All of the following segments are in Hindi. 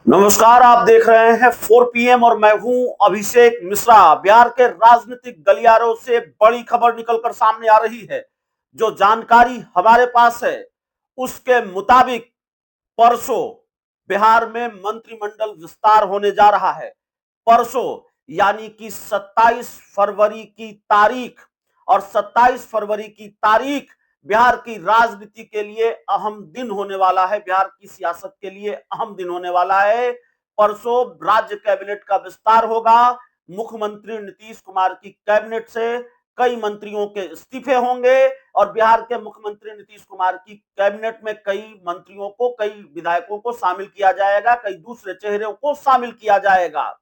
नमस्कार, आप देख रहे हैं 4 पीएम और मैं हूं अभिषेक मिश्रा। बिहार के राजनीतिक गलियारों से बड़ी खबर निकलकर सामने आ रही है। जो जानकारी हमारे पास है उसके मुताबिक परसों बिहार में मंत्रिमंडल विस्तार होने जा रहा है। परसों यानी कि 27 फरवरी की तारीख, और 27 फरवरी की तारीख बिहार की राजनीति के लिए अहम दिन होने वाला है। बिहार की सियासत के लिए अहम दिन होने वाला है। परसों राज्य कैबिनेट का विस्तार होगा। मुख्यमंत्री नीतीश कुमार की कैबिनेट से कई मंत्रियों के इस्तीफे होंगे और बिहार के मुख्यमंत्री नीतीश कुमार की कैबिनेट में कई मंत्रियों को, कई विधायकों को शामिल किया जाएगा, कई दूसरे चेहरों को शामिल किया जाएगा।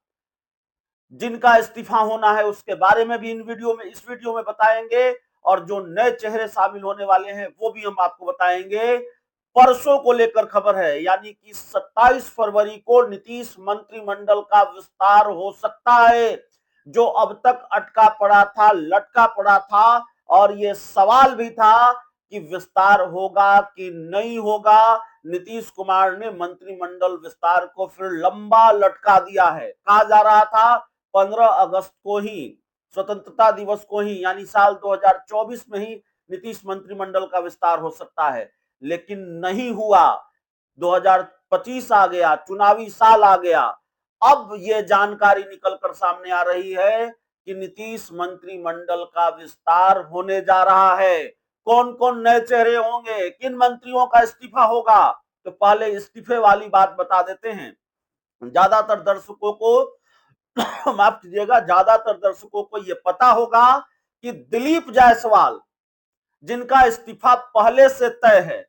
जिनका इस्तीफा होना है उसके बारे में भी इस वीडियो में बताएंगे, और जो नए चेहरे शामिल होने वाले हैं वो भी हम आपको बताएंगे। परसों को लेकर खबर है, यानी कि 27 फरवरी को नीतीश मंत्रिमंडल का विस्तार हो सकता है। जो अब तक अटका पड़ा था, लटका पड़ा था, और ये सवाल भी था कि विस्तार होगा कि नहीं होगा। नीतीश कुमार ने मंत्रिमंडल विस्तार को फिर लंबा लटका दिया है। कहा जा रहा था 15 अगस्त को ही, स्वतंत्रता दिवस को ही, यानी साल 2024 में ही नीतीश मंत्रिमंडल का विस्तार हो सकता है, लेकिन नहीं हुआ। 2025 आ गया, चुनावी साल आ गया। अब ये जानकारी निकलकर सामने आ रही है कि नीतीश मंत्रिमंडल का विस्तार होने जा रहा है। कौन कौन नए चेहरे होंगे, किन मंत्रियों का इस्तीफा होगा, तो पहले इस्तीफे वाली बात बता देते हैं। ज्यादातर दर्शकों को माफ कीजिएगा, ज्यादातर दर्शकों को यह पता होगा कि दिलीप जायसवाल, जिनका इस्तीफा पहले से तय है,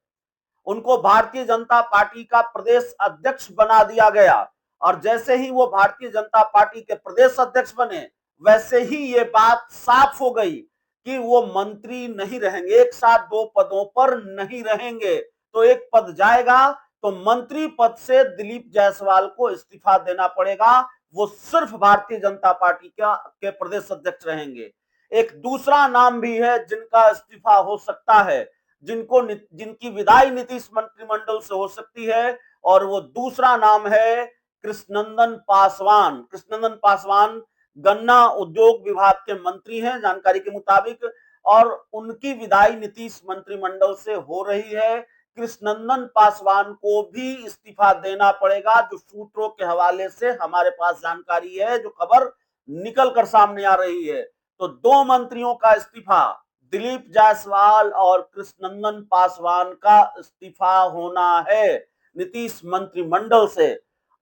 उनको भारतीय जनता पार्टी का प्रदेश अध्यक्ष बना दिया गया। और जैसे ही वो भारतीय जनता पार्टी के प्रदेश अध्यक्ष बने, वैसे ही ये बात साफ हो गई कि वो मंत्री नहीं रहेंगे, एक साथ दो पदों पर नहीं रहेंगे। तो एक पद जाएगा तो मंत्री पद से दिलीप जायसवाल को इस्तीफा देना पड़ेगा। वो सिर्फ भारतीय जनता पार्टी के प्रदेश अध्यक्ष रहेंगे। एक दूसरा नाम भी है जिनका इस्तीफा हो सकता है, जिनकी विदाई नीतीश मंत्रिमंडल से हो सकती है, और वो दूसरा नाम है कृष्णनंदन पासवान। कृष्णनंदन पासवान गन्ना उद्योग विभाग के मंत्री हैं जानकारी के मुताबिक, और उनकी विदाई नीतीश मंत्रिमंडल से हो रही है। कृष्णनंदन पासवान को भी इस्तीफा देना पड़ेगा, जो सूत्रों के हवाले से हमारे पास जानकारी है, जो खबर निकल कर सामने आ रही है। तो दो मंत्रियों का इस्तीफा, दिलीप जायसवाल और कृष्णनंदन पासवान का इस्तीफा होना है नीतीश मंत्रिमंडल से।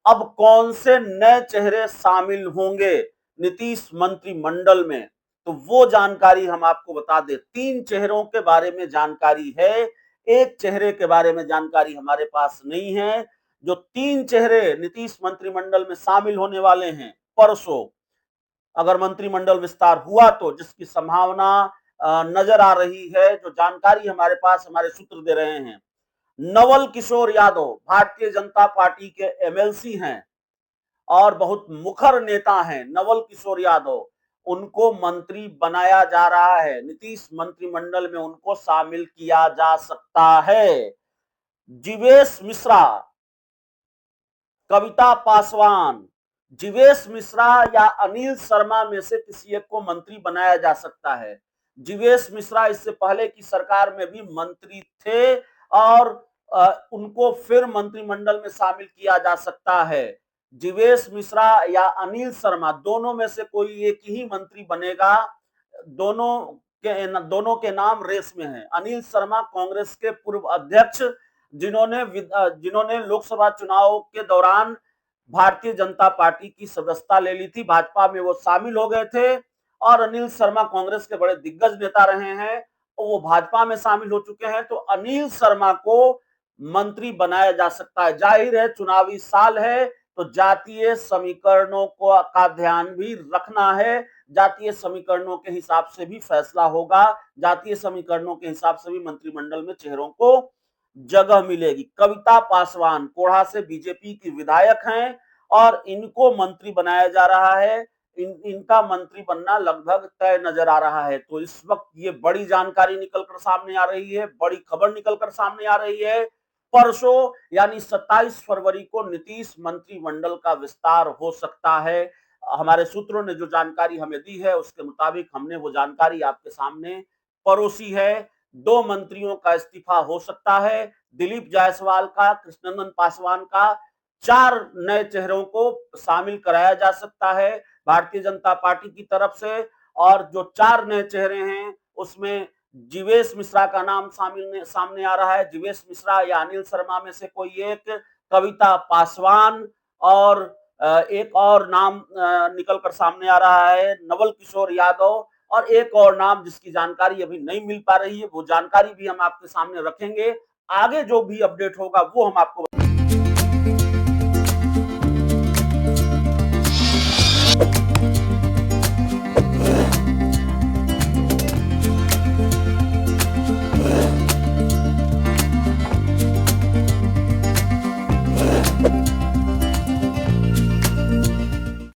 अब कौन से नए चेहरे शामिल होंगे नीतीश मंत्रिमंडल में, तो वो जानकारी हम आपको बता दें। 3 चेहरों के बारे में जानकारी है, एक चेहरे के बारे में जानकारी हमारे पास नहीं है। जो 3 चेहरे नीतीश मंत्रिमंडल में शामिल होने वाले हैं परसों, अगर मंत्रिमंडल विस्तार हुआ तो, जिसकी संभावना नजर आ रही है, जो जानकारी हमारे पास हमारे सूत्र दे रहे हैं। नवल किशोर यादव भारतीय जनता पार्टी के एमएलसी हैं और बहुत मुखर नेता हैं। नवल किशोर यादव, उनको मंत्री बनाया जा रहा है, नीतीश मंत्रिमंडल में उनको शामिल किया जा सकता है। जीवेश मिश्रा, कविता पासवान, जीवेश मिश्रा या अनिल शर्मा में से किसी एक को मंत्री बनाया जा सकता है। जीवेश मिश्रा इससे पहले की सरकार में भी मंत्री थे, और उनको फिर मंत्रिमंडल में शामिल किया जा सकता है। जीवेश मिश्रा या अनिल शर्मा, दोनों में से कोई एक ही मंत्री बनेगा। दोनों के नाम रेस में हैं। अनिल शर्मा कांग्रेस के पूर्व अध्यक्ष, जिन्होंने लोकसभा चुनाव के दौरान भारतीय जनता पार्टी की सदस्यता ले ली थी, भाजपा में वो शामिल हो गए थे। और अनिल शर्मा कांग्रेस के बड़े दिग्गज नेता रहे हैं, वो भाजपा में शामिल हो चुके हैं। तो अनिल शर्मा को मंत्री बनाया जा सकता है। जाहिर है चुनावी साल है, तो जातीय समीकरणों को का ध्यान भी रखना है। जातीय समीकरणों के हिसाब से भी फैसला होगा, जातीय समीकरणों के हिसाब से भी मंत्रिमंडल में चेहरों को जगह मिलेगी। कविता पासवान कोढ़ा से बीजेपी की विधायक हैं, और इनको मंत्री बनाया जा रहा है। इनका मंत्री बनना लगभग तय नजर आ रहा है। तो इस वक्त ये बड़ी जानकारी निकलकर सामने आ रही है, बड़ी खबर निकलकर सामने आ रही है। परसों यानी 27 फरवरी को नीतीश मंत्रिमंडल का विस्तार हो सकता है। हमारे सूत्रों ने जो जानकारी हमें दी है उसके मुताबिक हमने वो जानकारी आपके सामने परोसी है। 2 मंत्रियों का इस्तीफा हो सकता है, दिलीप जायसवाल का, कृष्णनंदन पासवान का, 4 नए चेहरों को शामिल कराया जा सकता है भारतीय जनता पार्टी की तरफ से। और जो 4 नए चेहरे हैं उसमें जीवेश मिश्रा का नाम सामने आ रहा है। जीवेश मिश्रा या अनिल शर्मा में से कोई एक, कविता पासवान, और एक और नाम निकल कर सामने आ रहा है नवल किशोर यादव, और एक और नाम जिसकी जानकारी अभी नहीं मिल पा रही है, वो जानकारी भी हम आपके सामने रखेंगे। आगे जो भी अपडेट होगा वो हम आपको